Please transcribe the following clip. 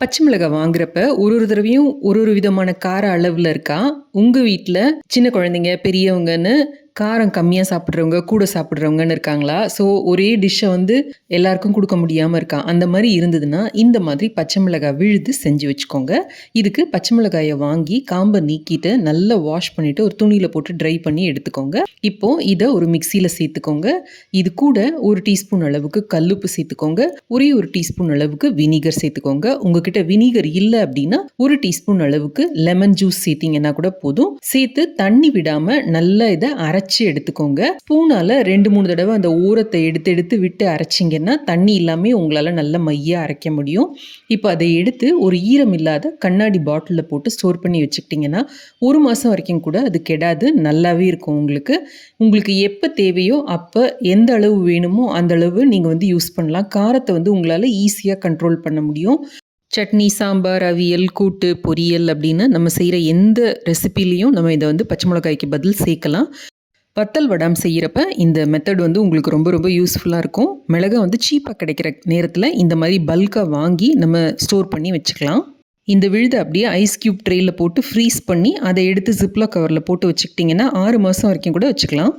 பச்சை மிளகாய் வாங்குறப்ப ஒரு ஒரு தடவையும் ஒரு ஒரு விதமான கார அளவுல இருக்கா? உங்க வீட்ல சின்ன குழந்தைங்க, பெரியவங்கன்னு காரம் கம்மியா சாப்பிடுறவங்க, கூட சாப்பிடுறவங்கன்னு இருக்காங்களா? ஸோ ஒரே டிஷ்ஷ வந்து எல்லாருக்கும் குடுக்க முடியாம இருக்கா? அந்த மாரி இருந்ததுன்னா, இந்த மாதிரி பச்சை மிளகாய் விழுது செஞ்சு வச்சுக்கோங்க. இதுக்கு பச்சை மிளகாய வாங்கி காம்ப நீக்கிட்டு, நல்லா வாஷ் பண்ணிட்டு ஒரு துணியில போட்டு ட்ரை பண்ணி எடுத்துக்கோங்க. இப்போ இத ஒரு மிக்ஸியில சேர்த்துக்கோங்க. இது கூட 1 டீஸ்பூன் அளவுக்கு கல்லுப்பு சேர்த்துக்கோங்க. ஒரே 1 டீஸ்பூன் அளவுக்கு வினிகர் சேர்த்துக்கோங்க. உங்ககிட்ட வினிகர் இல்ல அப்டின்னா, 1 டீஸ்பூன் அளவுக்கு லெமன் ஜூஸ் சேர்த்தீங்கன்னா கூட போதும். சேர்த்து தண்ணி விடாம நல்லா இத அரைச்சு எடுத்துக்கோங்க. ஸ்பூனால 2, 3 தடவ அந்த ஓரத்த எடுத்து எடுத்து விட்டு அரைச்சீங்கன்னா, தண்ணி இல்லாமயே உங்களால நல்ல மையா அரைக்க முடியும். இப்ப அத எடுத்து ஒரு ஈரம் இல்லாத கண்ணாடி பாட்டில்ல போட்டு ஸ்டோர் பண்ணி வச்சுக்கிட்டீங்கன்னா, 1 மாசம் வரைக்கும் கூட அது கெடாது. நல்லாவே இருக்கும் உங்களுக்கு. உங்களுக்கு எப்ப தேவையோ அப்ப எந்த அளவு வேணுமோ அந்த அளவு நீங்க வந்து யூஸ் பண்ணலாம். காரத்த வந்து உங்களால ஈஸியா கண்ட்ரோல் பண்ண முடியும். சட்னி, சாம்பார், அவியல், கூட்டு, பொரியல் அப்படின்னு நம்ம செய்ற எந்த ரெசிபிலயும் நம்ம இத வந்து பச்சை மிளகாய்க்கு பதில் சேர்க்கலாம். வத்தல் வடாம் செய்யறப்ப இந்த மெத்தட் வந்து உங்களுக்கு ரொம்ப ரொம்ப யூஸ்ஃபுல்லா இருக்கும். மிளகா வந்து சீப்பா கிடைக்கிற நேரத்துல இந்த மாரி பல்க்கா வாங்கி நம்ம ஸ்டோர் பண்ணி வச்சுக்கலாம். இந்த விழுத அப்படியே ஐஸ் கியூப் ட்ரேல போட்டு ஃப்ரீஸ் பண்ணி, அத எடுத்து ஜிப்லாக் கவர்ல போட்டு வச்சுக்கிட்டீங்கன்னா, 6 மாசம் வரைக்கும் கூட வச்சுக்கலாம்.